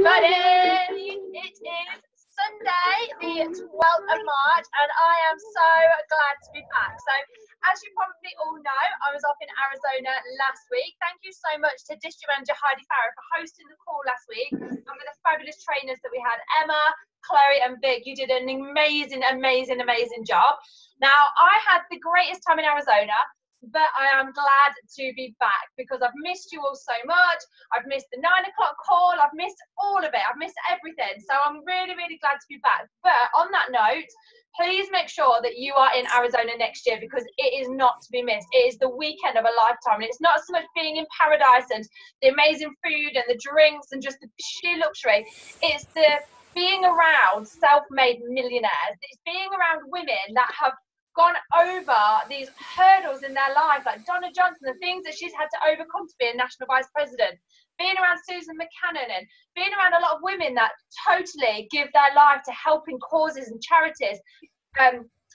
everybody! It is Sunday, the 12th of March, and I am so glad to be back. So, as you probably all know, I was off in Arizona last week. Thank you so much to District Manager Heidi Farrow for hosting the call last week, and with the fabulous trainers that we had, Emma, Chloe and Vic. You did an amazing job. Now, I had the greatest time in Arizona, but I am glad to be back because I've missed you all so much. I've missed the 9 o'clock call. I've missed all of it. I've missed everything. So I'm really glad to be back. But on that note, please make sure that you are in Arizona next year because it is not to be missed. It is the weekend of a lifetime. And it's not so much being in paradise and the amazing food and the drinks and just the sheer luxury. It's the being around self-made millionaires. It's being around women that have gone over these hurdles in their life, like Donna Johnson, the things that she's had to overcome to be a national vice president, being around Susan McCannon and being around a lot of women that totally give their life to helping causes and charities.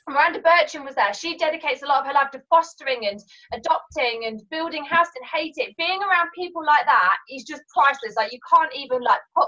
Miranda Birchin was there. She dedicates a lot of her life to fostering and adopting and building house and hate it. Being around people like that is just priceless. Like you can't even like put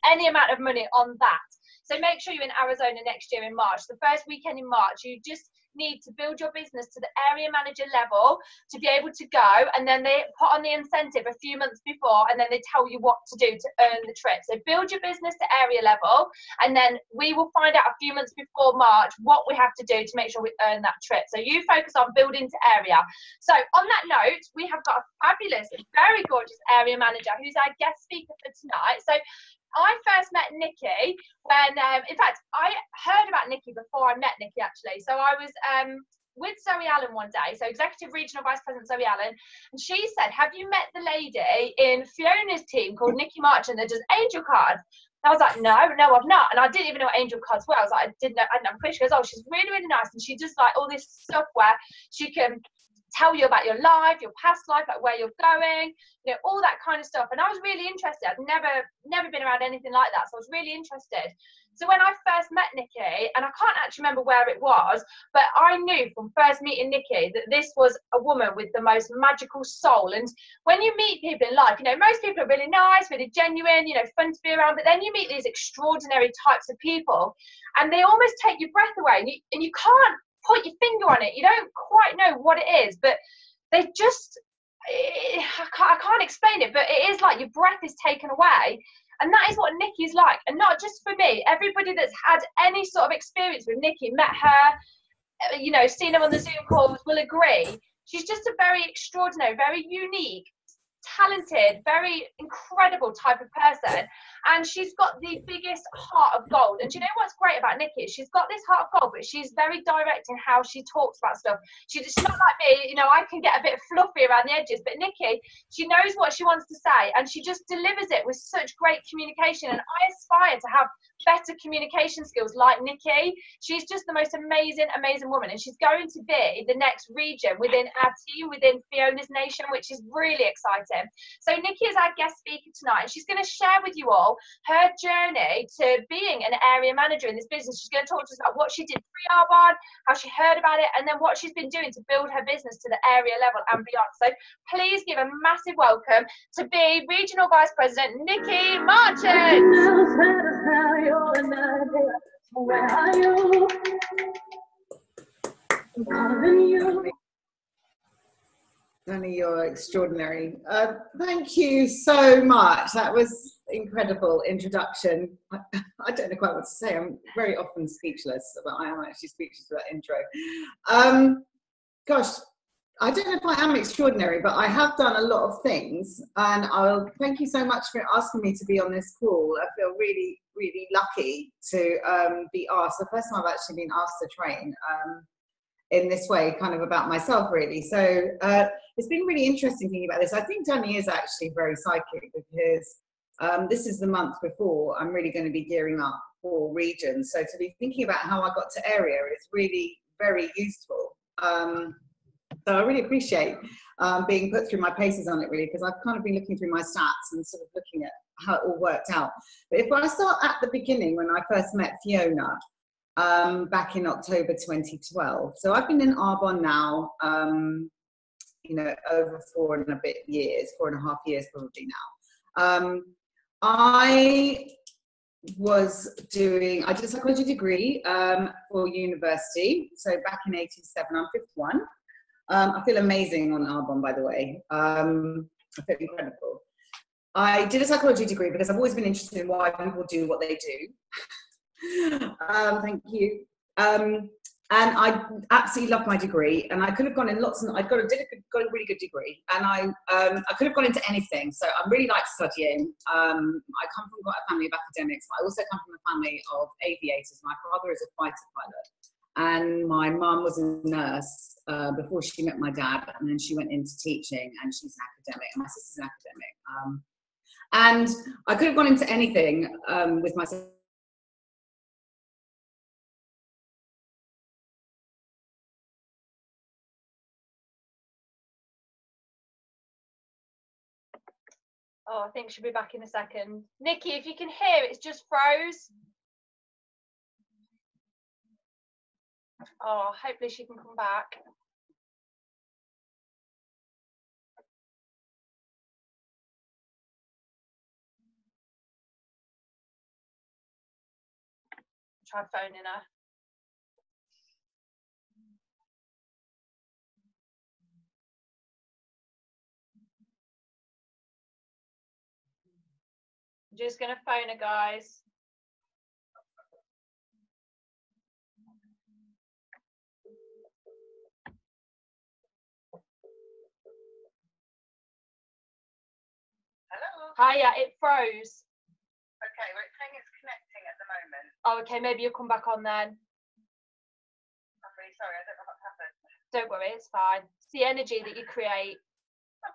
any amount of money on that. So make sure you're in Arizona next year in March. The first weekend in March, you just need to build your business to the area manager level to be able to go, and then they put on the incentive a few months before, and then they tell you what to do to earn the trip. So build your business to area level, and then we will find out a few months before March what we have to do to make sure we earn that trip. So you focus on building to area. So on that note, we have got a fabulous, very gorgeous area manager who's our guest speaker for tonight. So I first met Nikki when, in fact, I heard about Nikki before I met Nikki, actually. So I was with Zoe Allen one day, so Executive Regional Vice President Zoe Allen, and she said, have you met the lady in Fiona's team called Nicky Marchant that does angel cards? And I was like, no, I've not. And I didn't even know what angel cards were. I was like, I didn't have a clue. She goes, oh, she's really nice. And she does like all this stuff where she can tell you about your life, your past life, like where you're going, you know, all that kind of stuff. And I was really interested. I've never been around anything like that, so I was really interested. So when I first met Nikki, and I can't actually remember where it was, but I knew from first meeting Nikki that this was a woman with the most magical soul. And when you meet people in life, you know, most people are really nice, really genuine, you know, fun to be around, but then you meet these extraordinary types of people, and they almost take your breath away, and you can't put your finger on it. You don't quite know what it is, but they just, I can't explain it, but it is like your breath is taken away. And that is what Nikki's like. And not just for me, everybody that's had any sort of experience with Nikki, met her, you know, seen her on the Zoom calls will agree. She's just a very extraordinary, very unique, talented, very incredible type of person, and she's got the biggest heart of gold. And do you know what's great about Nikki? She's got this heart of gold, but she's very direct in how she talks about stuff. She's not like me, you know, I can get a bit fluffy around the edges, but Nikki, she knows what she wants to say, and she just delivers it with such great communication. And I aspire to have better communication skills like Nikki. She's just the most amazing woman, and she's going to be the next region within our team, within Fiona's Nation, which is really exciting. So Nikki is our guest speaker tonight, and she's going to share with you all her journey to being an area manager in this business. She's going to talk to us about what she did pre-Arbonne, how she heard about it, and then what she's been doing to build her business to the area level and beyond. So please give a massive welcome to be Regional Vice President Nicky Marchant. Danny, you're extraordinary. Thank you so much. That was incredible introduction. I don't know quite what to say. I'm very often speechless, but I am actually speechless for that intro. Gosh, I don't know if I am extraordinary, but I have done a lot of things, and I'll thank you so much for asking me to be on this call. I feel really lucky to be asked. The first time I've actually been asked to train in this way, kind of about myself, really. So it's been really interesting thinking about this. I think Danny is actually very psychic, because this is the month before I'm really going to be gearing up for regions. So to be thinking about how I got to area is really very useful. So I really appreciate being put through my paces on it, really, because I've kind of been looking through my stats and sort of looking at how it all worked out. But if I start at the beginning, when I first met Fiona, back in October 2012. So I've been in Arbonne now, you know, over 4.5 years probably now. I did a psychology degree for university. So back in 87, I'm 51. I feel amazing on Arbonne, by the way. I feel incredible. I did a psychology degree because I've always been interested in why people do what they do. Thank you. And I absolutely loved my degree, and I could have gone in lots, and got a really good degree, and I could have gone into anything. So I really like studying. I come from quite a family of academics, but I also come from a family of aviators. My father is a fighter pilot, and my mum was a nurse before she met my dad, and then she went into teaching, and she's an academic, and my sister's an academic. And I could have gone into anything with my sister. Oh, I think she'll be back in a second. Nikki, if you can hear, it's just froze. Oh, hopefully she can come back. Try phoning her. I'm just going to phone her, guys. Hello? Hiya, it froze. Okay, well, it's saying it's connecting at the moment. Oh, okay, maybe you'll come back on then. I'm really sorry, I don't know what's happened. Don't worry, it's fine. It's the energy that you create. Oh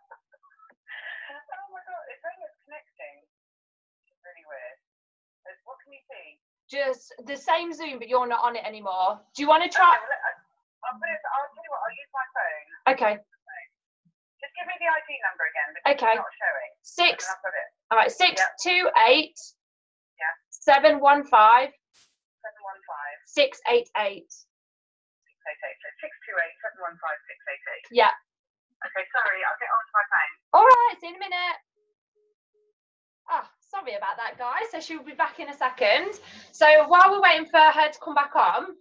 my god, it's saying it's connecting. It's really weird. What can you see? Just the same Zoom, but you're not on it anymore. Do you want to try? Okay, well, I'll tell you what, I'll use my phone. Okay. Just give me the ID number again, because Okay. it's not showing. Six. I've got it. All right, 628. Yeah. 715. 715. 688. 688. So 628 715 688. Yeah. Okay, sorry, I'll get onto my phone. All right, see you in a minute. Oh, sorry about that, guys. So she'll be back in a second. So while we're waiting for her to come back on,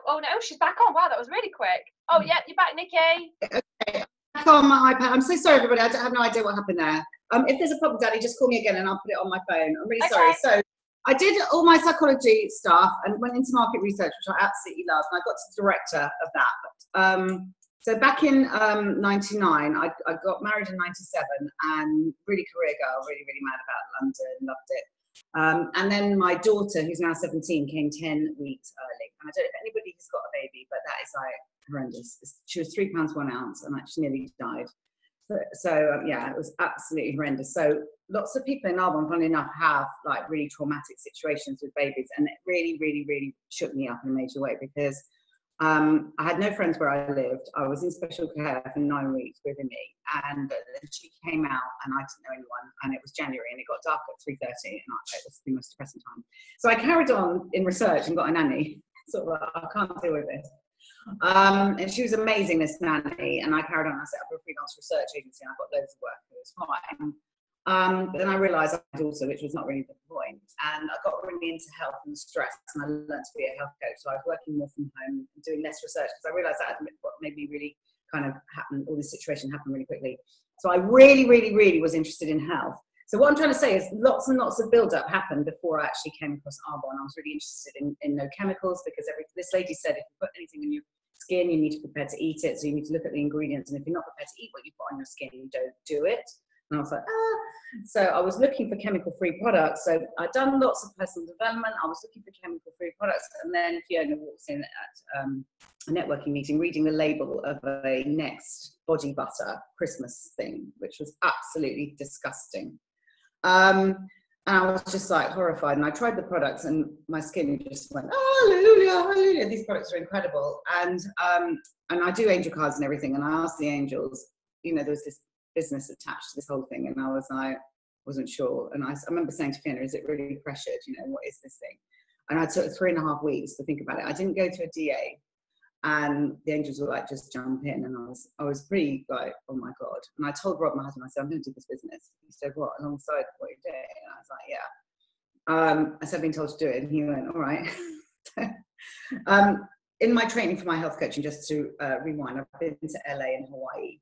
oh no, she's back on. Wow, that was really quick. Oh, yeah, you're back, Nikki. Okay, back on my iPad. I'm so sorry, everybody. I have no idea what happened there. If there's a problem, Daddy, just call me again and I'll put it on my phone. I'm really sorry. So I did all my psychology stuff and went into market research, which I absolutely love, and I got to the director of that. So back in 99, I got married in 97 and really career girl, really, really mad about London, loved it. And then my daughter, who's now 17, came 10 weeks early. And I don't know if anybody has got a baby, but that is like horrendous. She was 3 pounds 1 ounce and she nearly died. So yeah, it was absolutely horrendous. So lots of people in Arbonne, funny enough, have like really traumatic situations with babies, and it really, really, really shook me up in a major way because I had no friends where I lived. I was in special care for 9 weeks with me, and she came out, and I didn't know anyone. And it was January, and it got dark at 3:30, and it was the most depressing time. So I carried on in research and got a nanny. Sort of like, I can't deal with this. And she was amazing, this nanny, and I carried on. I set up a freelance research agency and I got loads of work. It was fine. But then I realised I had also, which was not really the point, and I got really into health and stress, and I learned to be a health coach. So I was working more from home and doing less research because I realised that what made me really kind of happen, all this situation happened really quickly. So I really, really, really was interested in health. So what I'm trying to say is lots and lots of build-up happened before I actually came across Arbonne. I was really interested in no chemicals because this lady said if you put anything in your skin, you need to prepare to eat it. So you need to look at the ingredients, and if you're not prepared to eat what you put on your skin, you don't do it. And I was like, ah. So I was looking for chemical-free products. So I'd done lots of personal development. I was looking for chemical-free products. And then Fiona walks in at a networking meeting reading the label of a Next body butter Christmas thing, which was absolutely disgusting. And I was just like horrified. And I tried the products and my skin just went, oh, hallelujah, hallelujah. These products are incredible. And I do angel cards and everything. And I asked the angels, you know, there was this business attached to this whole thing, and I was like, wasn't sure. And I remember saying to Fiona, is it really pressured? You know, what is this thing? And I took 3.5 weeks to think about it. I didn't go to a DA, and the angels were like, just jump in. And I was pretty like, oh my God. And I told Rob, my husband, I said, I'm going to do this business. He said, what, alongside what you're doing? And I was like, yeah. I said, I've been told to do it, and he went, all right. In my training for my health coaching, just to rewind, I've been to LA and Hawaii,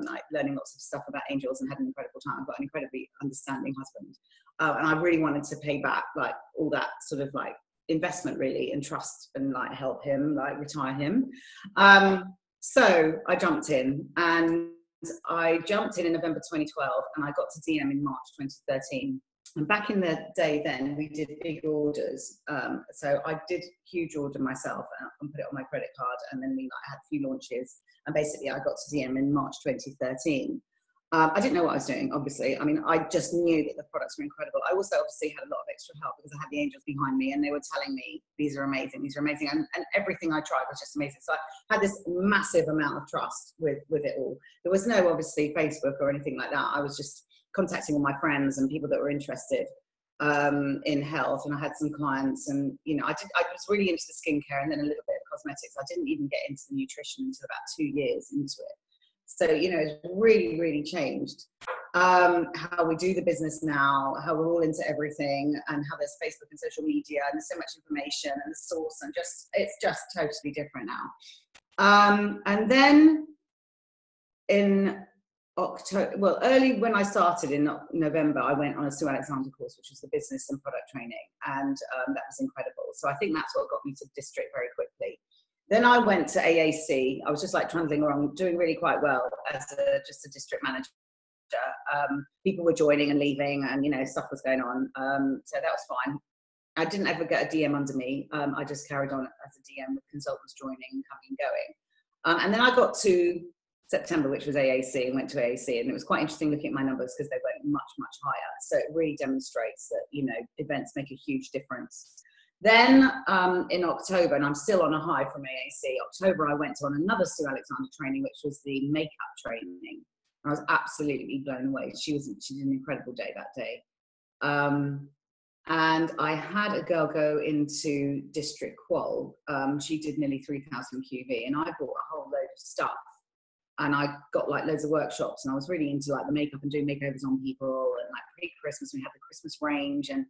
like learning lots of stuff about angels, and had an incredible time. I've got an incredibly understanding husband, and I really wanted to pay back like all that sort of like investment really, and trust, and like help him, like retire him. So I jumped in, and I jumped in November 2012, and I got to DM in March 2013. And back in the day then, we did big orders. So I did huge order myself and put it on my credit card. And then we had a few launches. And basically I got to DM in March 2013. I didn't know what I was doing, obviously. I mean, I just knew that the products were incredible. I also obviously had a lot of extra help because I had the angels behind me, and they were telling me, these are amazing, these are amazing. And everything I tried was just amazing. So I had this massive amount of trust with it all. There was no, obviously, Facebook or anything like that. I was just contacting all my friends and people that were interested in health, and I had some clients, and you know, I was really into the skincare and then a little bit of cosmetics. I didn't even get into the nutrition until about 2 years into it. So, you know, it's really, really changed how we do the business now, how we're all into everything, and how there's Facebook and social media, and there's so much information and the source, and just, it's just totally different now. And then in October, well, early when I started in November, I went on a Sue Alexander course, which was the business and product training, and that was incredible. So I think that's what got me to district very quickly. Then I went to AAC. I was just like trundling around, doing really quite well as just a district manager. People were joining and leaving, and you know, stuff was going on. So that was fine. I didn't ever get a DM under me. I just carried on as a DM with consultants joining and coming and going. And then I got to September, which was AAC, and went to AAC, and it was quite interesting looking at my numbers because they went much, much higher. So it really demonstrates that, you know, events make a huge difference. Then in October, and I'm still on a high from AAC, October I went on another Sue Alexander training, which was the makeup training. I was absolutely blown away. She did an incredible day that day. And I had a girl go into District Qual. She did nearly 3,000 QV, and I bought a whole load of stuff. And I got like loads of workshops, and I was really into like the makeup and doing makeovers on people, and like pre-Christmas, we had the Christmas range, and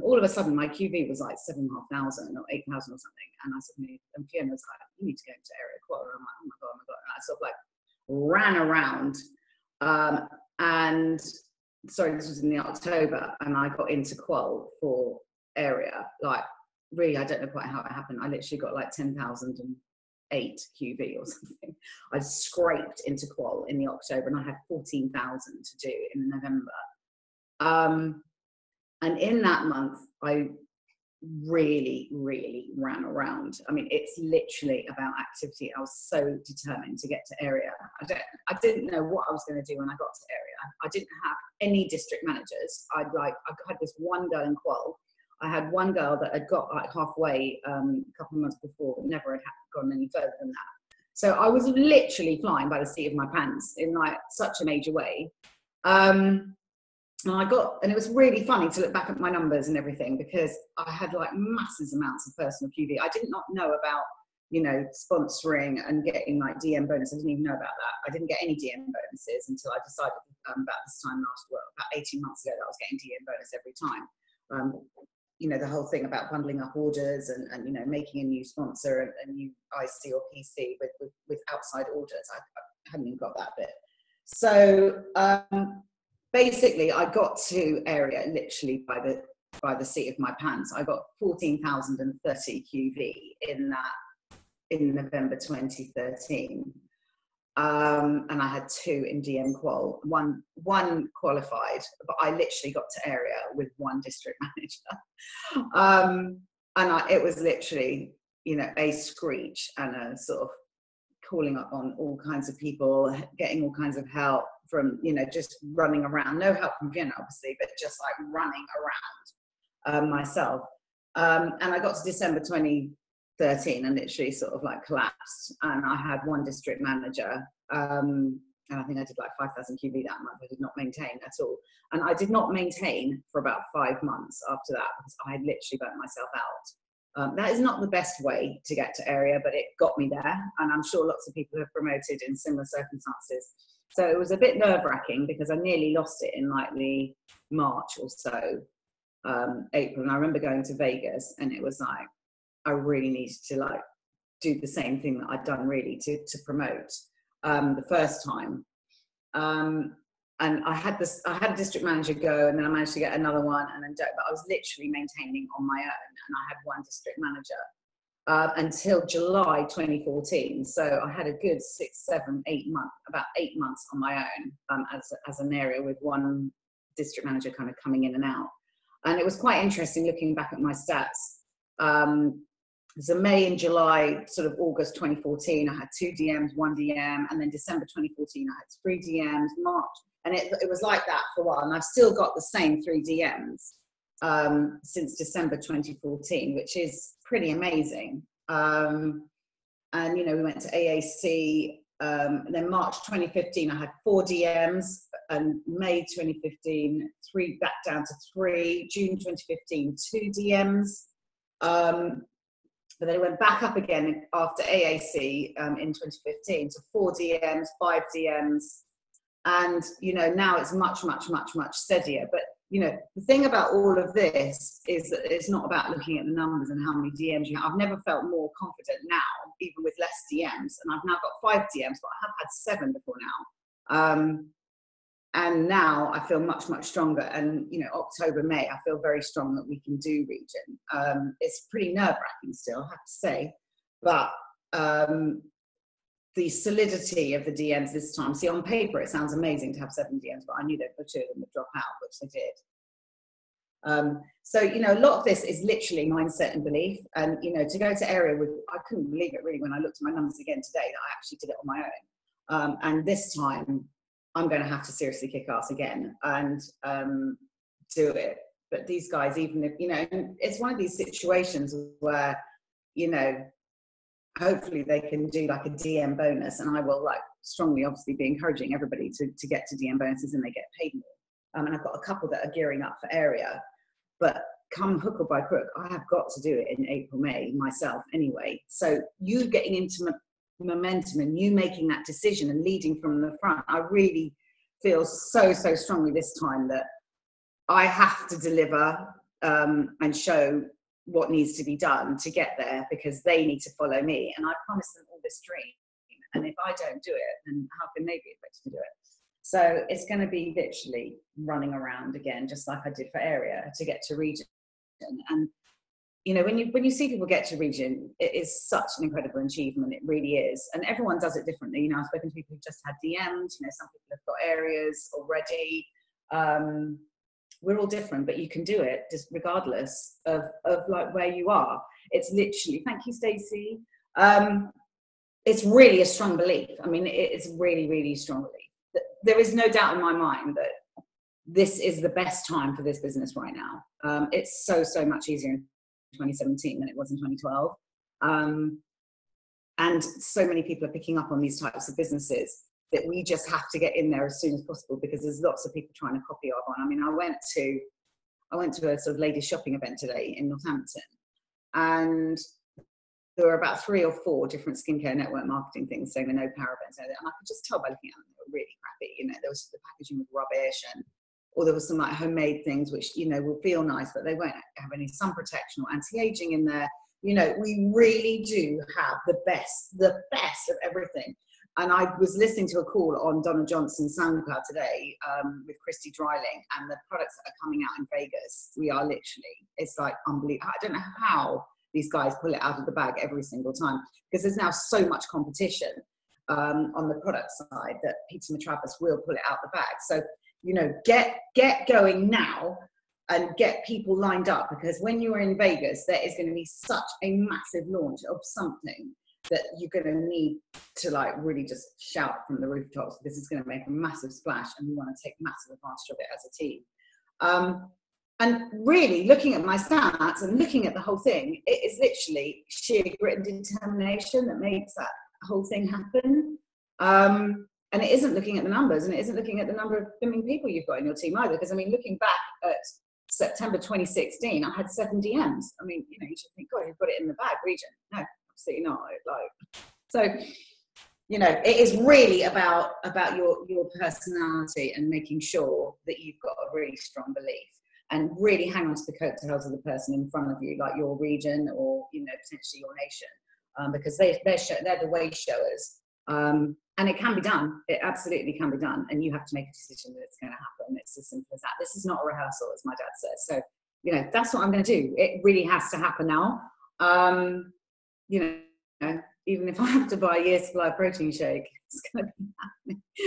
all of a sudden my QV was like 7,500 or 8,000 or something. And I suddenly, and Fiona was like, you need to go into Area Qual. And I'm like, oh my God, oh my God. And I sort of like ran around. And sorry, this was in the October, and I got into Qual for Area. Like really, I don't know quite how it happened. I literally got like 10,008 QV or something. I scraped into Qual in the October, and I had 14,000 to do in November. And in that month, I really, really ran around. I mean, it's literally about activity. I was so determined to get to Area. I didn't know what I was going to do when I got to Area. I didn't have any district managers. I had this one girl in Qual. I had one girl that had got like halfway a couple of months before, but never had gone any further than that. So I was literally flying by the seat of my pants in like such a major way. And it was really funny to look back at my numbers and everything, because I had like massive amounts of personal QV. I did not know about, you know, sponsoring and getting like DM bonus. I didn't even know about that. I didn't get any DM bonuses until I decided about this time about 18 months ago, that I was getting DM bonus every time. You know, the whole thing about bundling up orders and you know, making a new sponsor, a new IC or PC with outside orders. I hadn't even got that bit. So basically, I got to Area literally by the seat of my pants. I got 14,030 QV in November 2013, and I had 2 in DM Qual. One qualified, but I literally got to Area with 1 district manager, and it was literally, you know, a screech and a sort of calling up on all kinds of people, getting all kinds of help from, you know, just running around. No help from Vienna, obviously, but just like running around myself. And I got to December 2013 and literally sort of like collapsed. And I had 1 district manager, and I think I did like 5,000 QV that month. I did not maintain at all. And I did not maintain for about 5 months after that, because I had literally burnt myself out. That is not the best way to get to Area, but it got me there. And I'm sure lots of people have promoted in similar circumstances. So it was a bit nerve-wracking because I nearly lost it in like the March or so. April, and I remember going to Vegas, and it was like I really needed to like do the same thing that I'd done really to promote the first time. And I had a district manager go, and then I managed to get another one, and then but I was literally maintaining on my own, and I had one district manager until July 2014. So I had a good 6, 7, 8 months, about 8 months on my own as an area, with one district manager kind of coming in and out. And it was quite interesting looking back at my stats. So May and July, sort of August 2014, I had 2 DMs, 1 DM, and then December 2014, I had 3 DMs, March, and it was like that for a while. And I've still got the same 3 DMs since December 2014, which is pretty amazing. And, you know, we went to AAC, and then March 2015, I had 4 DMs, and May 2015, 3, back down to 3, June 2015, 2 DMs. But then it went back up again after AAC in 2015 to 4 DMs, 5 DMs. And, you know, now it's much, much, much, much steadier. But, you know, the thing about all of this is that it's not about looking at the numbers and how many DMs you have. I've never felt more confident now, even with less DMs. And I've now got 5 DMs, but I have had 7 before now. And now I feel much, much stronger. And, you know, October, May, I feel very strong that we can do region. It's pretty nerve-wracking still, I have to say. But the solidity of the DMs this time, see, on paper, it sounds amazing to have 7 DMs, but I knew that 2 of them would drop out, which they did. So, you know, a lot of this is literally mindset and belief. And, you know, to go to area with, I couldn't believe it really when I looked at my numbers again today, that I actually did it on my own. And this time, I'm going to have to seriously kick ass again and do it. But these guys, even if, you know, it's one of these situations where, you know, hopefully they can do like a DM bonus, and I will like strongly obviously be encouraging everybody to get to DM bonuses, and they get paid more. And I've got a couple that are gearing up for area, but come hook or by crook, I have got to do it in April, May myself anyway. So you getting into momentum and you making that decision and leading from the front, I really feel so strongly this time that I have to deliver and show what needs to be done to get there, because they need to follow me, and I promised them all this dream, and if I don't do it, then how can they be expected to do it? So it's going to be literally running around again, just like I did for area, to get to region. And you know, when you see people get to region, it is such an incredible achievement. It really is. And everyone does it differently. You know, I've spoken to people who just had DMs. You know, some people have got areas already. We're all different, but you can do it just regardless of like where you are. It's literally, thank you, Stacey. It's really a strong belief. I mean, it's really, really strong belief. There is no doubt in my mind that this is the best time for this business right now. It's so much easier in 2017 than it was in 2012. And so many people are picking up on these types of businesses that we just have to get in there as soon as possible, because there's lots of people trying to copy our one. I mean, I went to a sort of ladies shopping event today in Northampton, and there were about 3 or 4 different skincare network marketing things saying there are no parabens, and I could just tell by looking at them they were really crappy. You know, there was the packaging was rubbish, or there was some like homemade things which, you know, will feel nice, but they won't have any sun protection or anti-aging in there. You know, we really do have the best of everything. And I was listening to a call on Donna Johnson's SoundCloud today with Christy Dryling, and the products that are coming out in Vegas, we are literally, it's like unbelievable. I don't know how these guys pull it out of the bag every single time, because there's now so much competition on the product side that Peter Matravers will pull it out the bag. So, you know, get going now and get people lined up, because when you are in Vegas, there is going to be such a massive launch of something that you're going to need to like really just shout from the rooftops, because it's going to make a massive splash, and we want to take massive advantage of it as a team. And really looking at my stats and looking at the whole thing, it is literally sheer grit and determination that makes that whole thing happen. And it isn't looking at the numbers, and it isn't looking at the number of people you've got in your team either. Because I mean, looking back at September 2016, I had 7 DMs. I mean, you know, you should think, God, you've got it in the bag, region. No, absolutely not. Like, so, you know, it is really about your personality and making sure that you've got a really strong belief. and really hang on to the coattails of the person in front of you, like your region or, you know, potentially your nation, because they're the way showers. And it can be done. It absolutely can be done. And you have to make a decision that it's going to happen. It's as simple as that. This is not a rehearsal, as my dad says. So, you know, that's what I'm going to do. It really has to happen now. You know, even if I have to buy a year's supply of protein shake, it's going to be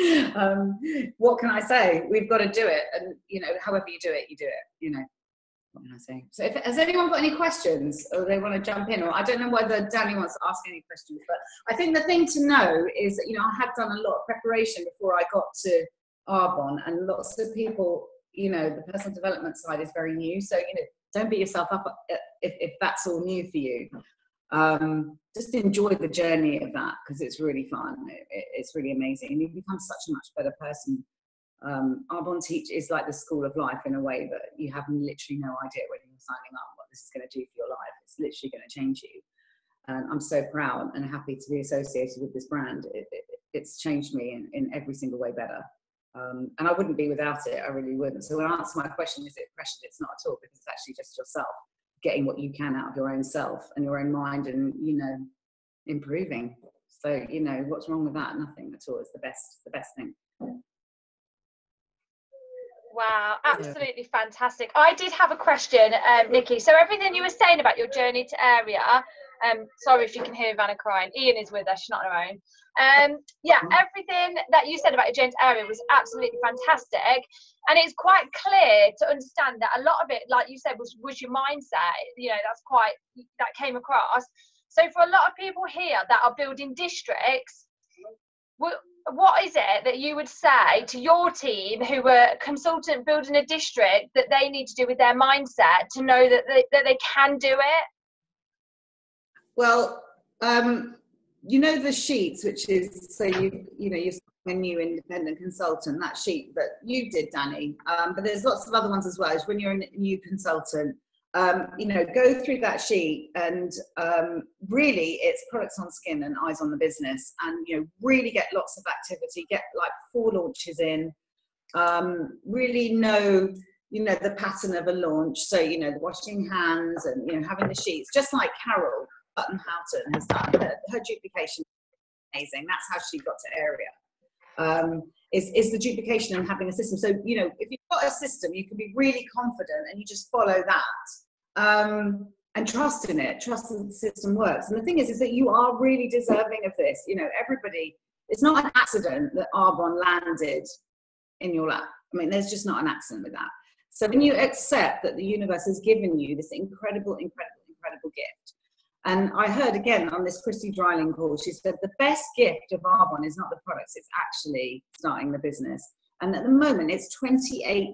happening. What can I say? We've got to do it. And, you know, however you do it, you know. What can I say? So has anyone got any questions, or they want to jump in? Or I don't know whether Danny wants to ask any questions, but I think the thing to know is that, you know, I had done a lot of preparation before I got to Arbonne, and lots of people, you know, the personal development side is very new. So, you know, don't beat yourself up if that's all new for you. Just enjoy the journey of that, because it's really fun. It's really amazing, and you become such a much better person. Arbonne is like the school of life in a way that you have literally no idea when you're signing up what this is going to do for your life. It's literally going to change you. And I'm so proud and happy to be associated with this brand. It's changed me in every single way better. And I wouldn't be without it. I really wouldn't. So when I answer my question, is it pressure? It's not at all, because it's actually just yourself getting what you can out of your own self and your own mind, and, you know, improving. So, you know, what's wrong with that? Nothing at all. It's the best thing. Wow, absolutely fantastic. I did have a question, Nikki. So everything you were saying about your journey to area, sorry if you can hear Vanna crying. Ian is with her, she's not on her own. Yeah, everything that you said about your journey to area was absolutely fantastic. And it's quite clear to understand that a lot of it, like you said, was your mindset. You know, that came across. So for a lot of people here that are building districts, what is it that you would say to your team who were consultant building a district that they need to do with their mindset to know that they can do it? Well, you know, the sheets, which is, so you're a new independent consultant, that sheet that you did, Danny, but there's lots of other ones as well. Is when you're a new consultant, you know, go through that sheet, and really it's products on skin and eyes on the business, and, you know, really get lots of activity, get like 4 launches in, really know, you know, the pattern of a launch. So, you know, the washing hands and, you know, having the sheets, just like Carol Houghton has done. Her duplication is amazing. That's how she got to area. Is the duplication and having a system. So, you know, if you've got a system, you can be really confident, and you just follow that, and trust in it, trust that the system works. And the thing is that you are really deserving of this. You know, everybody, it's not an accident that Arbonne landed in your lap. I mean, there's just not an accident with that. So when you accept that the universe has given you this incredible, incredible, incredible gift. And I heard again on this Christy Dryling call, she said the best gift of Arbonne is not the products, it's actually starting the business. And at the moment, it's £28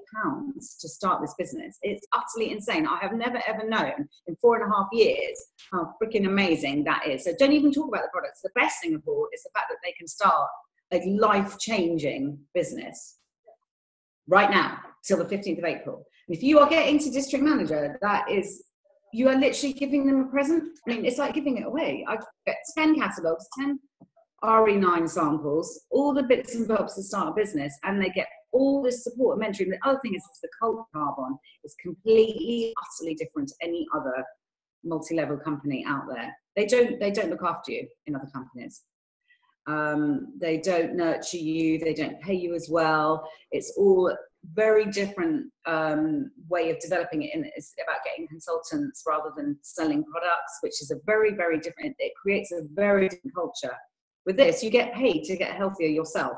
to start this business. It's utterly insane. I have never, ever known in 4.5 years how freaking amazing that is. So don't even talk about the products. The best thing of all is the fact that they can start a life-changing business right now, till the 15th of April. And if you are getting to district manager, that is, you are literally giving them a present. I mean, it's like giving it away. I get 10 catalogues, 10 RE9 samples, all the bits and bobs to start a business, and they get all this support and mentoring. The other thing is the culture of Arbonne is completely, utterly different to any other multi-level company out there. They don't look after you in other companies. They don't nurture you. They don't pay you as well. It's all very different way of developing it. And it's about getting consultants rather than selling products, which is a very, very different, it creates a very different culture. With this, you get paid to get healthier yourself.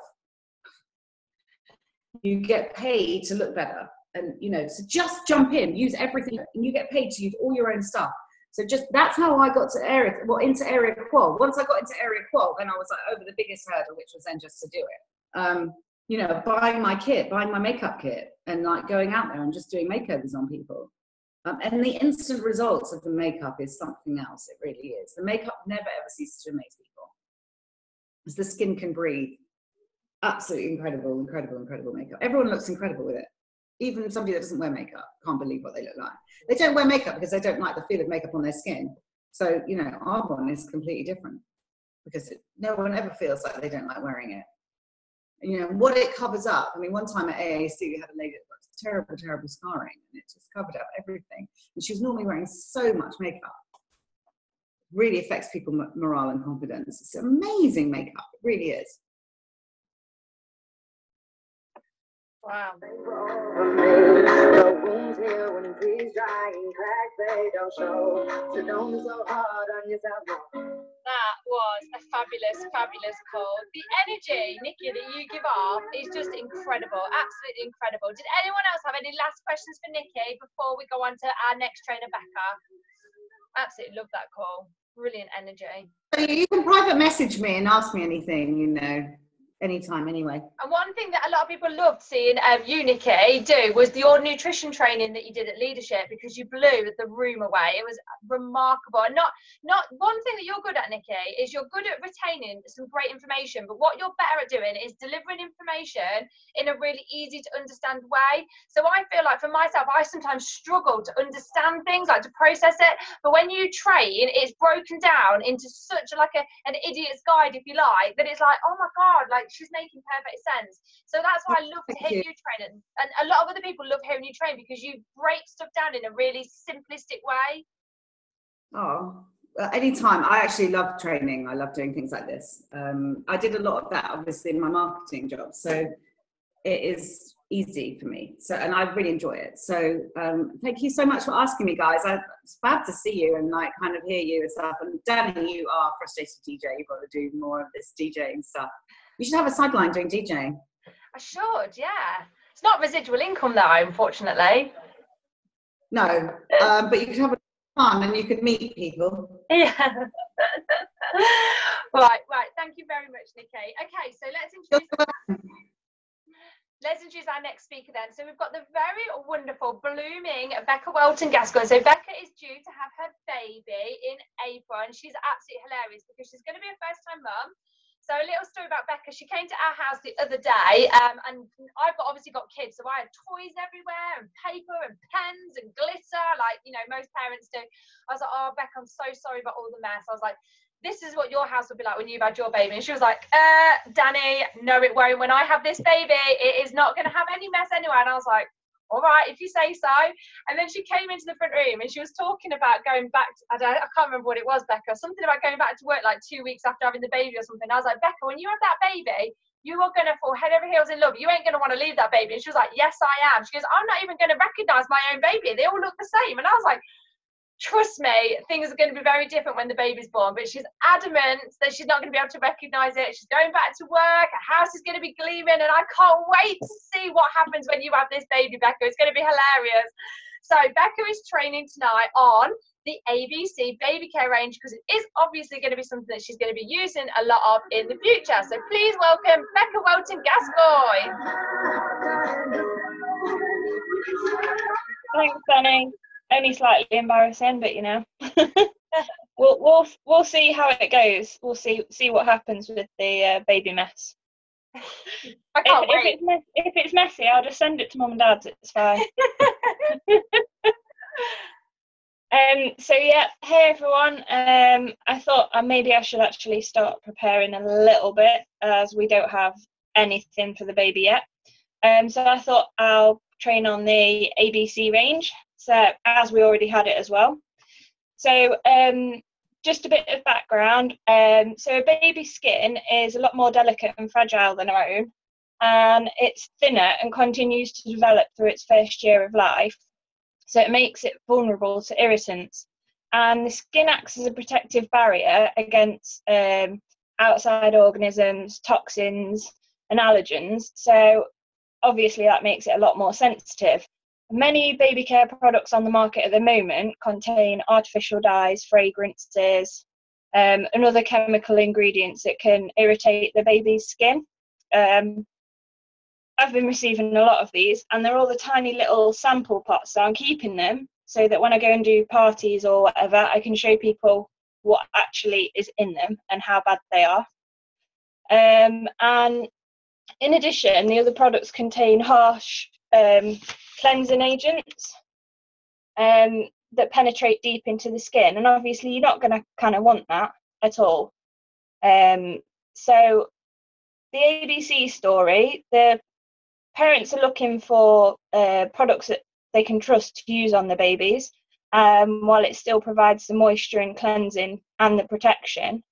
You get paid to look better. And, you know, so just jump in, use everything, and you get paid to use all your own stuff. So just, that's how I got to into area qual. Once I got into area qual, then I was like over the biggest hurdle, which was then just to do it. You know, buying my kit, buying my makeup kit, and like going out there and just doing makeovers on people. And the instant results of the makeup is something else. It really is. The makeup never ever ceases to amaze people. Because the skin can breathe. Absolutely incredible, incredible, incredible makeup. Everyone looks incredible with it. Even somebody that doesn't wear makeup can't believe what they look like. They don't wear makeup because they don't like the feel of makeup on their skin. So, you know, Arbonne is completely different because no one ever feels like they don't like wearing it. And, you know, what it covers up. I mean, one time at AAC, we had a lady that got terrible, terrible scarring, and it just covered up everything. And she was normally wearing so much makeup. Really affects people's morale and confidence. It's amazing makeup, it really is. Wow. The wounds heal when it breathes dry and cracks they don't show. So don't be so hard on yourself. That was a fabulous, fabulous call. The energy, Nicky, that you give off is just incredible, absolutely incredible. Did anyone else have any last questions for Nicky before we go on to our next trainer, Becca? Absolutely love that call. Brilliant energy. So you can private message me and ask me anything, you know, anytime, anyway. And one thing that a lot of people loved seeing you, Nicky, do was your nutrition training that you did at Leadership, because you blew the room away. It was remarkable. And not one thing that you're good at, Nicky, is you're good at retaining some great information, but what you're better at doing is delivering information in a really easy to understand way. So I feel like for myself, I sometimes struggle to understand things, like to process it. But when you train, it's broken down into such like an idiot's guide, if you like, that it's like, oh my God, like she's making perfect sense. So that's why I love to hear you train, and a lot of other people love hearing you train, because you break stuff down in a really simplistic way. Oh, anytime. I actually love training. I love doing things like this. I did a lot of that, obviously, in my marketing job. So it is easy for me. So, and I really enjoy it. So thank you so much for asking me, guys. It's fab to see you and like kind of hear you and stuff. And Danny, you are a frustrated DJ. You've got to do more of this DJing stuff. You should have a sideline doing DJing. I should, yeah. It's not residual income though, unfortunately. No, but you could have fun and you could meet people. Yeah. right. Thank you very much, Nicky. Okay, so let's introduce our next speaker then. So we've got the very wonderful, blooming Becca Welton-Gascoigne. So Becca is due to have her baby in April, and she's absolutely hilarious because she's going to be a first-time mum. So a little story about Becca. She came to our house the other day, and I've obviously got kids, so I had toys everywhere, and paper, and pens, and glitter, like, you know, most parents do. I was like, oh, Becca, I'm so sorry about all the mess. I was like, this is what your house will be like when you've had your baby. And she was like, Danny, no, it won't. When I have this baby, it is not going to have any mess anywhere. And I was like, all right, if you say so. And then she came into the front room and she was talking about going back to, I can't remember what it was, Becca, something about going back to work like 2 weeks after having the baby or something. I was like, Becca, when you have that baby, you are going to fall head over heels in love. You ain't going to want to leave that baby. And she was like, yes, I am. She goes, I'm not even going to recognize my own baby. They all look the same. And I was like, trust me, things are going to be very different when the baby's born. But she's adamant that she's not going to be able to recognise it. She's going back to work. Her house is going to be gleaming, and I can't wait to see what happens when you have this baby, Becca. It's going to be hilarious. So Becca is training tonight on the ABC baby care range, because it is obviously going to be something that she's going to be using a lot of in the future. So please welcome Becca Welton-Gascoigne. Thanks, Danny. Only slightly embarrassing, but you know, we'll see how it goes. We'll see what happens with the baby mess. I can't wait. If it's messy, I'll just send it to mum and dad's. It's fine. So yeah, hey everyone. I thought maybe I should actually start preparing a little bit, as we don't have anything for the baby yet. So I thought I'll train on the ABC range. So as we already had it as well. So just a bit of background. So a baby's skin is a lot more delicate and fragile than our own, and it's thinner and continues to develop through its first year of life. So it makes it vulnerable to irritants. And the skin acts as a protective barrier against outside organisms, toxins, and allergens. So obviously that makes it a lot more sensitive. Many baby care products on the market at the moment contain artificial dyes, fragrances, and other chemical ingredients that can irritate the baby's skin. I've been receiving a lot of these, and they're all the tiny little sample pots, so I'm keeping them so that when I go and do parties or whatever, I can show people what actually is in them and how bad they are. And in addition, the other products contain harsh cleansing agents that penetrate deep into the skin, and obviously you're not going to kind of want that at all. So the ABC story, the parents are looking for products that they can trust to use on their babies, while it still provides the moisture and cleansing and the protection.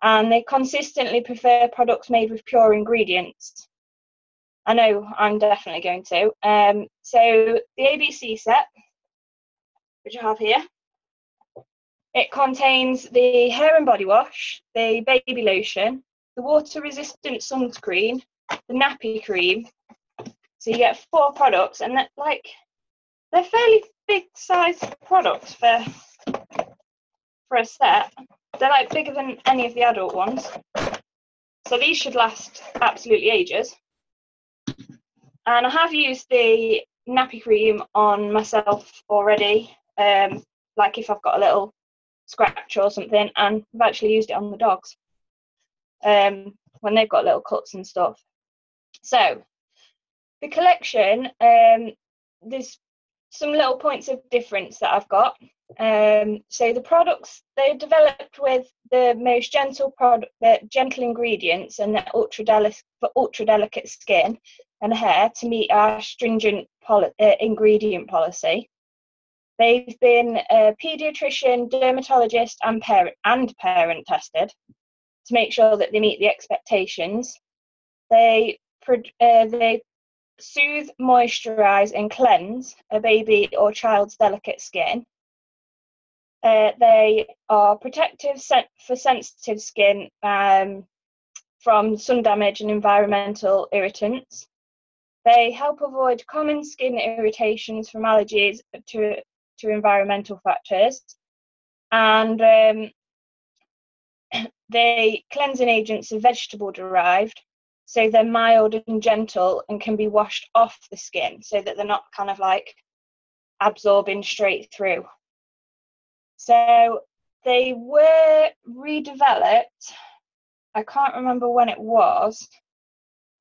And they consistently prefer products made with pure ingredients. I know I'm definitely going to. So the ABC set, which I have here, it contains the hair and body wash, the baby lotion, the water-resistant sunscreen, the nappy cream. So you get 4 products, and they're fairly big size products for a set. They're like bigger than any of the adult ones. So these should last absolutely ages. And I have used the nappy cream on myself already, like if I've got a little scratch or something, and I've actually used it on the dogs when they've got little cuts and stuff. So the collection, there's some little points of difference that I've got. So the products, they're developed with the most gentle ingredients and the ultra delicate skin and hair to meet our stringent ingredient policy. They've been paediatrician, dermatologist, and parent tested to make sure that they meet the expectations. They soothe, moisturize, and cleanse a baby or child's delicate skin. They are protective for sensitive skin from sun damage and environmental irritants. They help avoid common skin irritations from allergies to environmental factors. And the cleansing agents are vegetable derived, so they're mild and gentle and can be washed off the skin so that they're not kind of like absorbing straight through. So they were redeveloped, I can't remember when it was,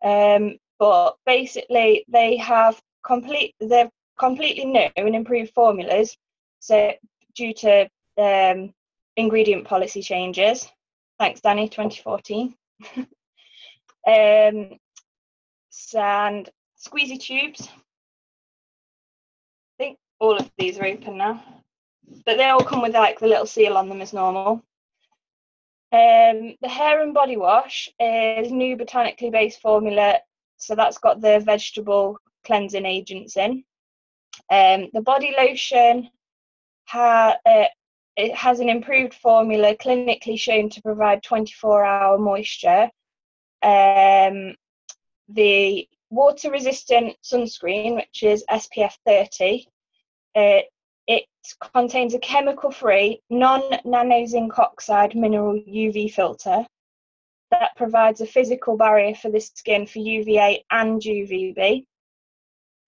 but basically they're completely new and improved formulas, so due to ingredient policy changes. Thanks, Danny, 2014. And squeezy tubes. I think all of these are open now, but they all come with like the little seal on them as normal. The hair and body wash is new botanically based formula, so that's got the vegetable cleansing agents in. The body lotion it has an improved formula clinically shown to provide 24-hour moisture. The water-resistant sunscreen, which is SPF 30, it contains a chemical-free, non-nano-zinc oxide mineral UV filter that provides a physical barrier for the skin for UVA and UVB.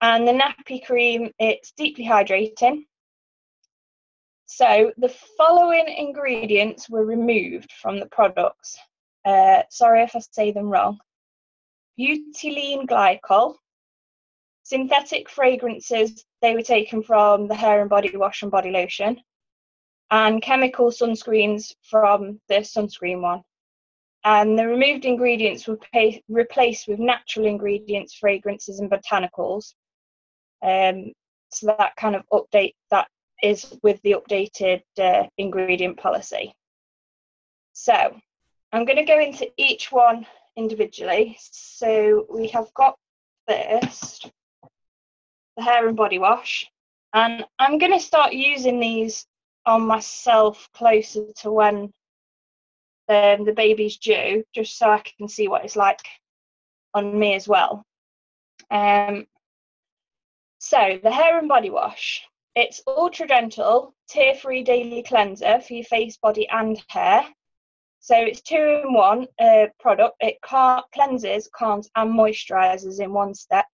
And the nappy cream, it's deeply hydrating. So the following ingredients were removed from the products. Sorry if I say them wrong. Butylene glycol, synthetic fragrances, they were taken from the hair and body wash and body lotion, and chemical sunscreens from the sunscreen one. And the removed ingredients were replaced with natural ingredients, fragrances, and botanicals. So that kind of update, that is with the updated ingredient policy. So I'm going to go into each one individually. So we have got first the hair and body wash, and I'm going to start using these on myself closer to when the baby's due, just so I can see what it's like on me as well. So the hair and body wash, it's ultra gentle, tear-free daily cleanser for your face, body and hair. So it's 2-in-1 product. It cleanses, calms and moisturizes in one step.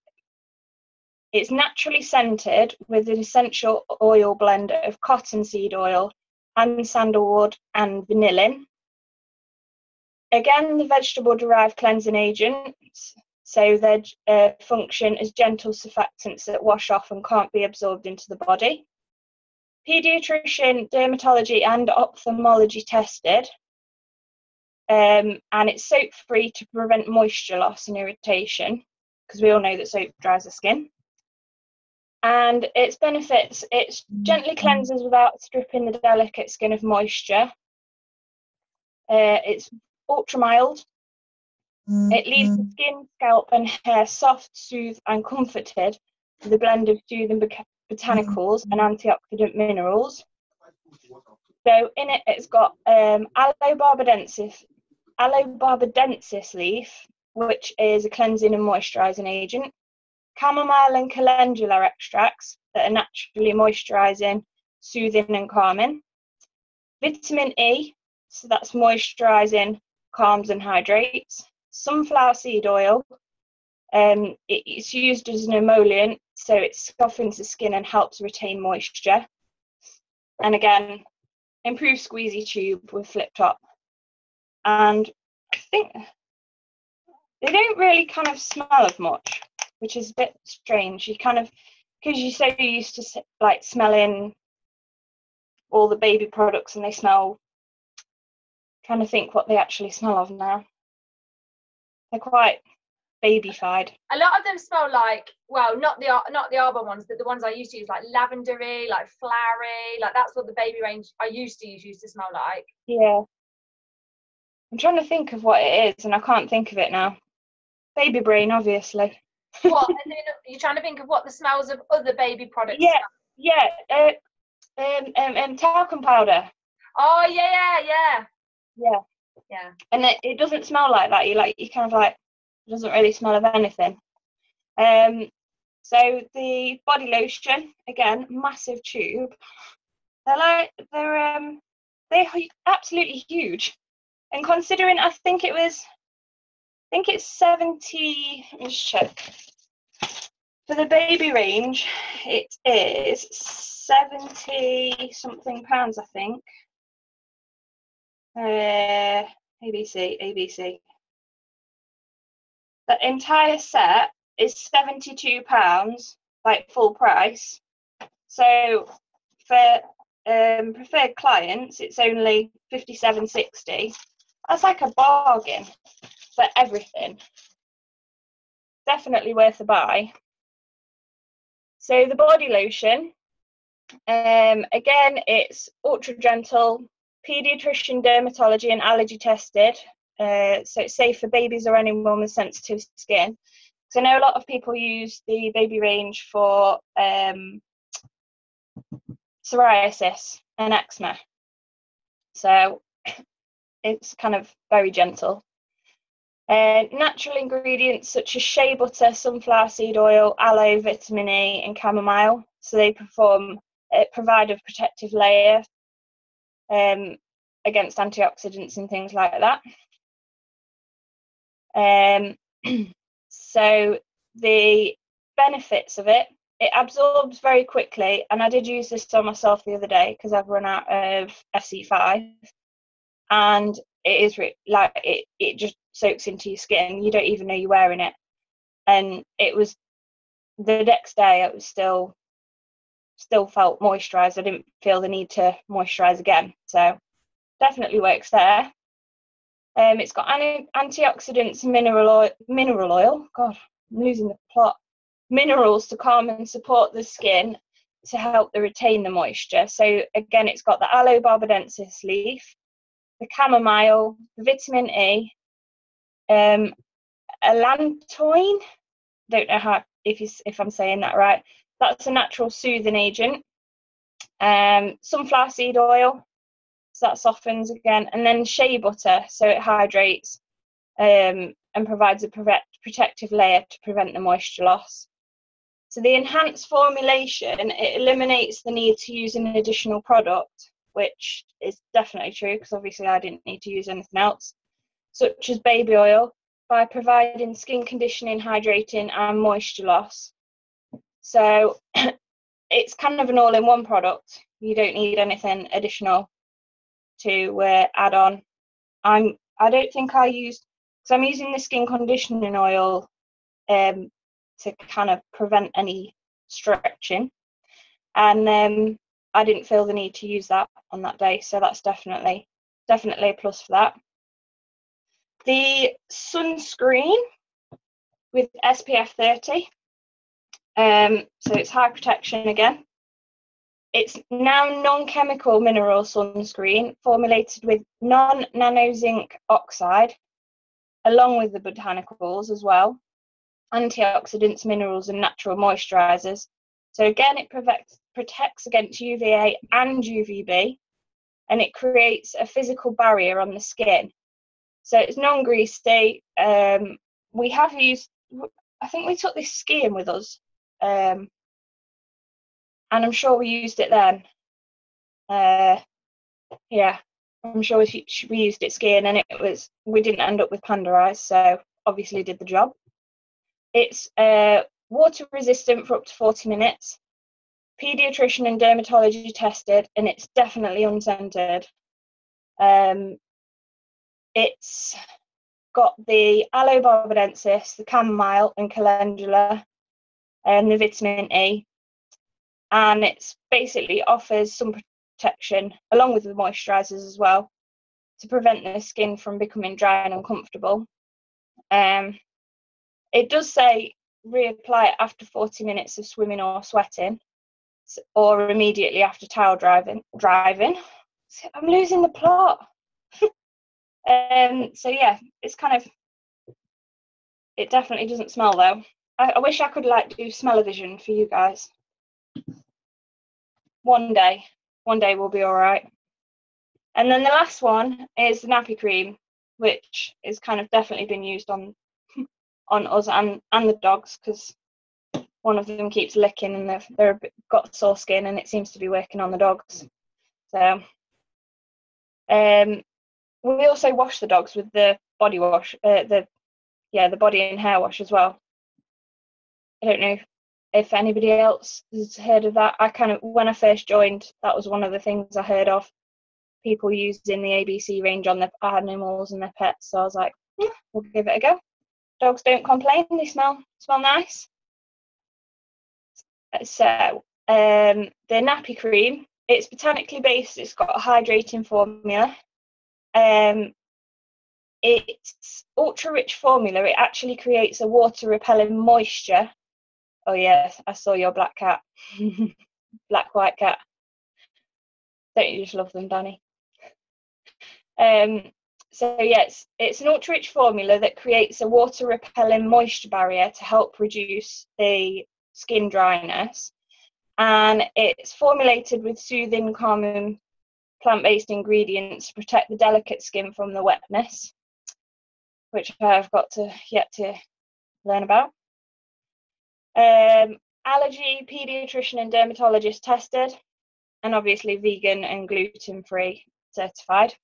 It's naturally scented with an essential oil blend of cottonseed oil and sandalwood and vanillin. Again, the vegetable derived cleansing agents, so they function as gentle surfactants that wash off and can't be absorbed into the body. Paediatrician, dermatology and ophthalmology tested. And it's soap free to prevent moisture loss and irritation. because we all know that soap dries the skin. And its benefits, it gently cleanses without stripping the delicate skin of moisture. It's ultra mild. It leaves the skin, scalp and hair soft, soothed and comforted with a blend of soothing botanicals and antioxidant minerals. So in it, it's got aloe barbadensis leaf, which is a cleansing and moisturising agent, chamomile and calendula extracts that are naturally moisturising, soothing and calming, vitamin E, so that's moisturising, calms and hydrates, sunflower seed oil, it's used as an emollient, so it softens the skin and helps retain moisture, and again, improved squeezy tube with flip top. And I think they don't really kind of smell of much, which is a bit strange. You kind of, because you're so used to like smelling all the baby products and they smell, trying to think what they actually smell of now. They're quite babyfied. A lot of them smell like, well, not the Arbor ones, but the ones I used to use, like lavendery, like flowery, like that's what the baby range I used to smell like. Yeah. I'm trying to think of what it is and I can't think of it now. Baby brain, obviously. What? And then you're trying to think of what the smells of other baby products Yeah, smell. yeah. Talcum powder. Oh yeah. And it doesn't smell like that. You kind of like, it doesn't really smell of anything. So the body lotion, again, massive tube. They're absolutely huge. And considering, I think it's 70, let me just check. For the baby range, it is 70 something pounds, I think. ABC. The entire set is £72, like full price. So for preferred clients, it's only £57.60. That's like a bargain for everything. Definitely worth a buy. So the body lotion, again, it's ultra gentle, paediatrician, dermatology and allergy tested. So it's safe for babies or anyone with sensitive skin. So I know a lot of people use the baby range for psoriasis and eczema. So it's kind of very gentle. Natural ingredients such as shea butter, sunflower seed oil, aloe, vitamin E and chamomile. So they provide a protective layer against antioxidants and things like that. So the benefits of it absorbs very quickly, and I did use this on myself the other day because I've run out of FC5, and it is it just soaks into your skin. You don't even know you're wearing it, and it was the next day it was still felt moisturized. I didn't feel the need to moisturize again, so definitely works there. It's got antioxidants, mineral oil. God, I'm losing the plot. Minerals to calm and support the skin to help retain the moisture. So again, it's got the aloe barbadensis leaf, the chamomile, the vitamin E, allantoin. Don't know if I'm saying that right. That's a natural soothing agent. Sunflower seed oil, so that softens again, and then shea butter, so it hydrates and provides a protective layer to prevent the moisture loss. So the enhanced formulation, it eliminates the need to use an additional product, which is definitely true because obviously I didn't need to use anything else, such as baby oil, by providing skin conditioning, hydrating and moisture loss. So it's kind of an all-in-one product. You don't need anything additional to add on. I don't think I used, because I'm using the skin conditioning oil to kind of prevent any stretching, and I didn't feel the need to use that on that day, so that's definitely a plus for that. The sunscreen, with SPF 30. So it's high protection again. It's now non-chemical mineral sunscreen formulated with non-nano zinc oxide, along with the botanicals as well, antioxidants, minerals, and natural moisturizers. So again, it protects against UVA and UVB, and it creates a physical barrier on the skin. So it's non-greasy. We have used, I think we took this skiing with us, and I'm sure we used it then. Yeah, I'm sure we used it skiing, and we didn't end up with panda eyes, so obviously did the job. It's water resistant for up to 40 minutes, pediatrician and dermatology tested, and it's definitely unscented. It's got the aloe barbadensis, the chamomile and calendula, and the vitamin E, and it's basically offers some protection along with the moisturizers as well to prevent the skin from becoming dry and uncomfortable. It does say reapply it after 40 minutes of swimming or sweating, or immediately after towel driving. I'm losing the plot. So yeah, it's kind of, it definitely doesn't smell though. I wish I could like do smell-o-vision for you guys. One day we'll be all right. And then the last one is the Nappy Cream, which is kind of definitely been used on us and the dogs, because one of them keeps licking and they're got sore skin, and it seems to be working on the dogs. So we also wash the dogs with the body wash, the body and hair wash as well. I don't know if anybody else has heard of that. When I first joined, that was one of the things I heard of, people using the ABC range on their animals and their pets. So I was like, we'll give it a go. Dogs don't complain, they smell nice. So the Nappy Cream, it's botanically based, it's got a hydrating formula. It's ultra rich formula. It actually creates a water repelling moisture. Oh yeah, I saw your black cat. Black white cat. Don't you just love them, Danny? So yes, it's an ultra rich formula that creates a water repelling moisture barrier to help reduce the skin dryness, and it's formulated with soothing, calming plant-based ingredients to protect the delicate skin from the wetness, which I've got yet to learn about. Allergy, pediatrician and dermatologist tested, and obviously vegan and gluten-free certified.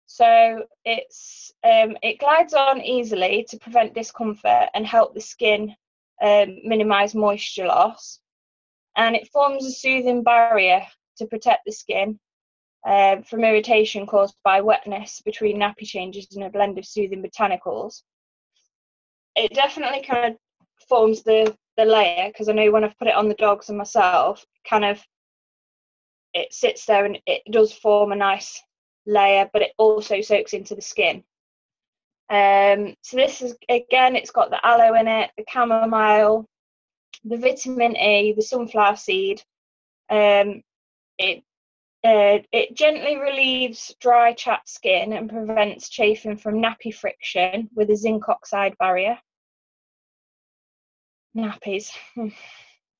So it glides on easily to prevent discomfort and help the skin minimize moisture loss, and it forms a soothing barrier to protect the skin from irritation caused by wetness between nappy changes in a blend of soothing botanicals. It definitely kind of forms the layer, because I know when I've put it on the dogs and myself, it sits there and it does form a nice layer, but it also soaks into the skin. So this is, again, it's got the aloe in it, the chamomile, the vitamin E, the sunflower seed. It gently relieves dry, chapped skin and prevents chafing from nappy friction with a zinc oxide barrier. Nappies.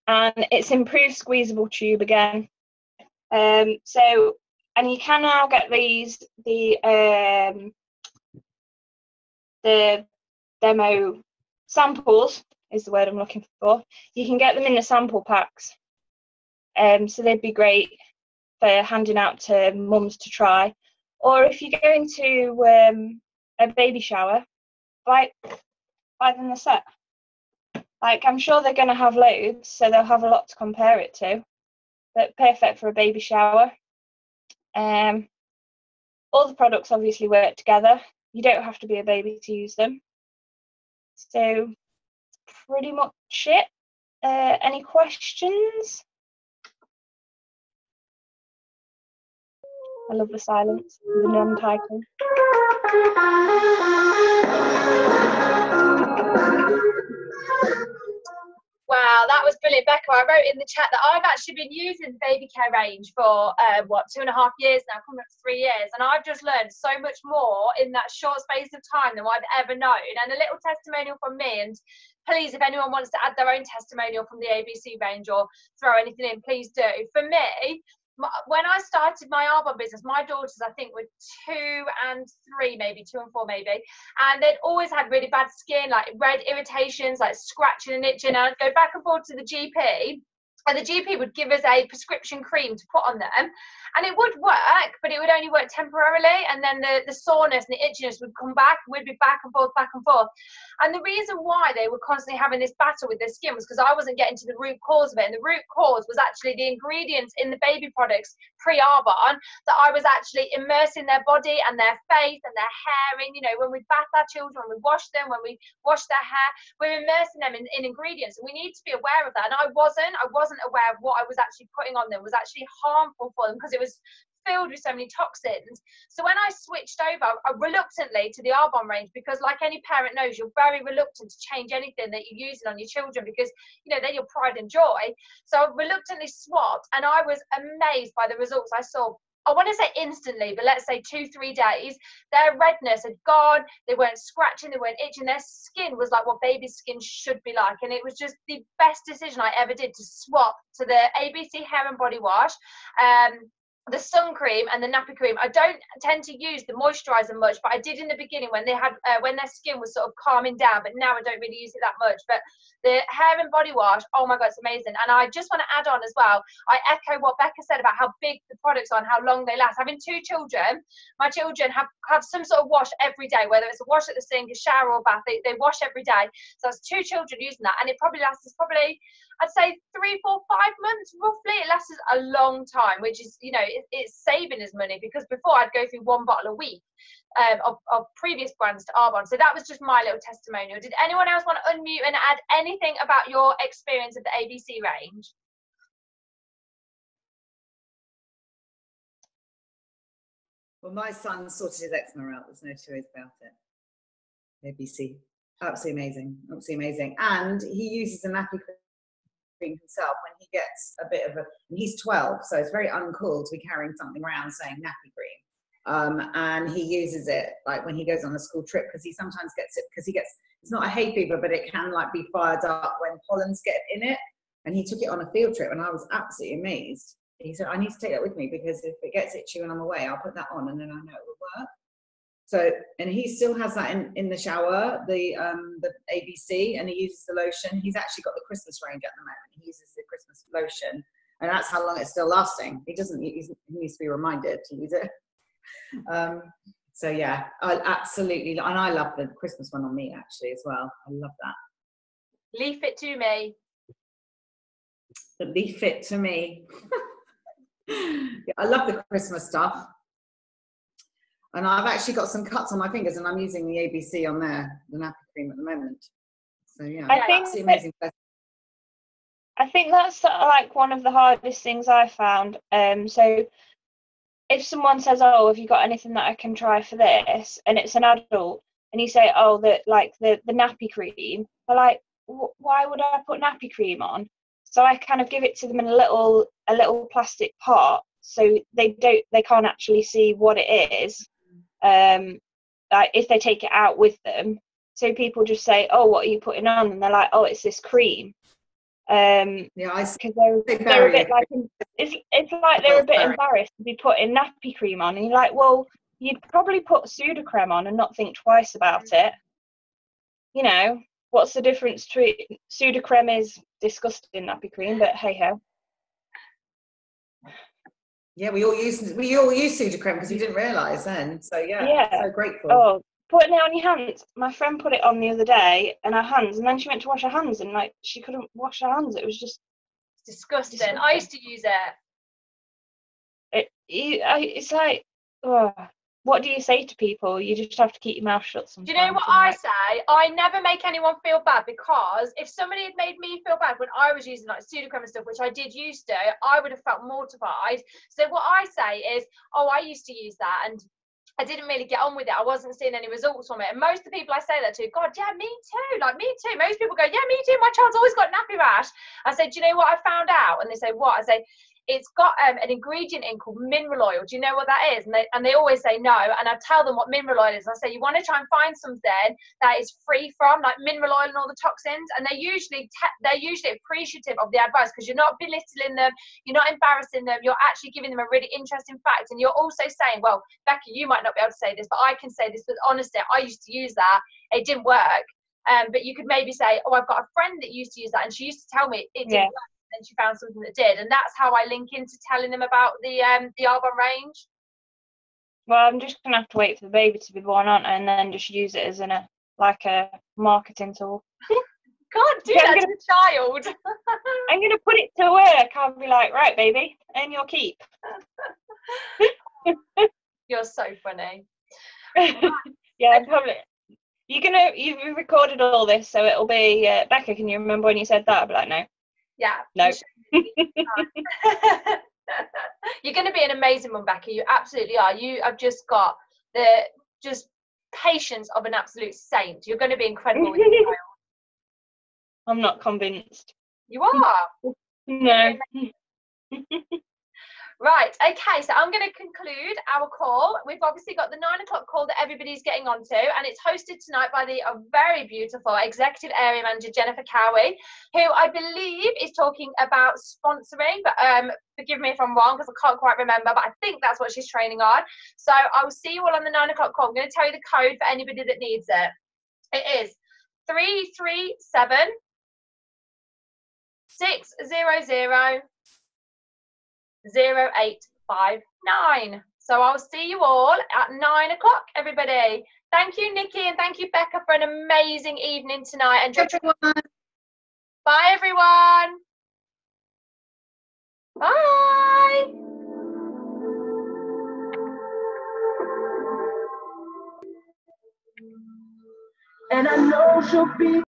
And it's improved squeezable tube again. And you can now get the demo samples is the word I'm looking for. You can get them in the sample packs. So they'd be great for handing out to mums to try. Or if you're going to a baby shower, buy them the set. Like, I'm sure they're going to have loads, so they'll have a lot to compare it to. But perfect for a baby shower. All the products obviously work together. You don't have to be a baby to use them. So pretty much it. Any questions? I love the silence, the non-title. Wow, that was brilliant, Becca. I wrote in the chat that I've actually been using the baby care range for 2.5 years now, coming up to 3 years, and I've just learned so much more in that short space of time than I've ever known. And a little testimonial from me, and please, if anyone wants to add their own testimonial from the ABC range or throw anything in, please do. For me, when I started my Arbonne business, my daughters, I think, were 2 and 3, maybe 2 and 4, maybe, and they'd always had really bad skin, like red irritations, like scratching and itching. And I'd go back and forth to the GP, and the GP would give us a prescription cream to put on them, and it would work, but it would only work temporarily, and then the soreness and the itchiness would come back, and we'd be back and forth, back and forth. And the reason why they were constantly having this battle with their skin was because I wasn't getting to the root cause of it, and the root cause was actually the ingredients in the baby products pre-Arbonne that I was actually immersing their body and their face and their hair in. You know, when we bath our children, when we wash them, when we wash their hair, we're immersing them in ingredients, and we need to be aware of that. And I wasn't aware of what I was actually putting on them was actually harmful for them, because it was filled with so many toxins. So when I switched over reluctantly to the Arbonne range, because like any parent knows, you're very reluctant to change anything that you're using on your children, because you know they're your pride and joy. So I reluctantly swapped, and I was amazed by the results I saw. I want to say instantly, but let's say 2-3 days, their redness had gone. They weren't scratching, they weren't itching. Their skin was like what baby skin should be like. And it was just the best decision I ever did to swap to the ABC hair and body wash, the sun cream and the nappy cream. I don't tend to use the moisturizer much, but I did in the beginning when they had when their skin was sort of calming down, but now I don't really use it that much. But the hair and body wash, oh my god, it's amazing. And I just want to add on as well, I echo what Becca said about how big the products are and how long they last. Having 2 children, my children have some sort of wash every day, whether it's a wash at the sink, a shower or bath, they wash every day. So that's 2 children using that, and it probably lasts I'd say 3, 4, 5 months roughly. It lasts a long time, which is, you know, it's saving us money, because before I'd go through 1 bottle a week of previous brands to Arbonne. So that was just my little testimonial. Did anyone else want to unmute and add anything about your experience of the ABC range? Well, my son sorted his eczema out. There's no 2 ways about it. ABC, absolutely amazing, absolutely amazing. And he uses a nappy cream himself when he gets a bit of a, and he's 12, so it's very uncool to be carrying something around saying nappy cream. And he uses it like when he goes on a school trip, because he sometimes gets it, because it's not a hay fever, but it can like be fired up when pollens get in it. And he took it on a field trip, and I was absolutely amazed. He said, I need to take that with me, because if it gets itchy when I'm away, I'll put that on and then I know it will work. So, and he still has that in the shower, the ABC, and he uses the lotion. He's actually got the Christmas range at the moment. He uses the Christmas lotion, and that's how long it's still lasting. He needs to be reminded to use it. So yeah, I absolutely, and I love the Christmas one on me actually as well. I love that. Leave it to me. Leave it to me. Yeah, I love the Christmas stuff. And I've actually got some cuts on my fingers, and I'm using the ABC on there, the nappy cream at the moment. So yeah, absolutely amazing. I think that's like one of the hardest things I found. So if someone says, "Oh, have you got anything that I can try for this?" and it's an adult, and you say, "Oh, the nappy cream," they're like, "Why would I put nappy cream on?" So I kind of give it to them in a little plastic pot, so they can't actually see what it is. Like if they take it out with them, so people just say, "Oh, what are you putting on?" and they're like, "Oh, it's this cream." Yeah, because they're a bit like, it's like they're a bit embarrassed to be putting nappy cream on, and you're like, well, you'd probably put Sudocrem on and not think twice about it. You know, what's the difference between Sudocrem is disgusting nappy cream, but hey ho. Yeah, we all use Sudocrem because we didn't realise then. So yeah, so grateful. Oh, putting it on your hands. My friend put it on the other day, and her hands, and then she went to wash her hands, and like she couldn't wash her hands. It was just disgusting. I used to use it. It's like, oh, what do you say to people? You just have to keep your mouth shut sometimes. Do you know what I say? I never make anyone feel bad, because if somebody had made me feel bad when I was using like Sudocrem and stuff, which I did used to, I would have felt mortified. So what I say is, oh, I used to use that, and I didn't really get on with it. I wasn't seeing any results from it. And most of the people I say that to, God, yeah, me too. Like, me too. Most people go, yeah, me too. My child's always got nappy rash. I said, do you know what I found out? And they say, what? I say, it's got an ingredient in called mineral oil. Do you know what that is? And they always say no. And I tell them what mineral oil is. I say, you want to try and find something that is free from like mineral oil and all the toxins. And they're usually appreciative of the advice, because you're not belittling them, you're not embarrassing them, you're actually giving them a really interesting fact. And you're also saying, well, Becca, you might not be able to say this, but I can say this with honesty. I used to use that. It didn't work. But you could maybe say, oh, I've got a friend that used to use that, and she used to tell me it didn't work. And she found something that did, and that's how I link into telling them about the Arbonne range. Well, I'm just gonna have to wait for the baby to be born, aren't I? And then just use it as a marketing tool. God, do that to a child. I'm gonna put it to work. I'll be like, right, baby, earn your keep. You're so funny. Yeah, probably. You've recorded all this, so it'll be Becca. Can you remember when you said that? I'll be like, no. Yeah. No. You're going to be an amazing one, Becca. You absolutely are. You have just got the patience of an absolute saint. You're going to be incredible with your child. I'm not convinced. You are. No. Right, okay, so I'm going to conclude our call. We've obviously got the 9 o'clock call that everybody's getting onto, and it's hosted tonight by the very beautiful Executive Area Manager Jennifer Cowie, who I believe is talking about sponsoring, but forgive me if I'm wrong because I can't quite remember, but I think that's what she's training on. So I will see you all on the 9 o'clock call. I'm going to tell you the code for anybody that needs it. It is 337 600 0859. So I'll see you all at 9 o'clock, everybody. Thank you, Nikki, and thank you, Becca, for an amazing evening tonight. Enjoy. Bye, everyone. Bye. And I know she'll be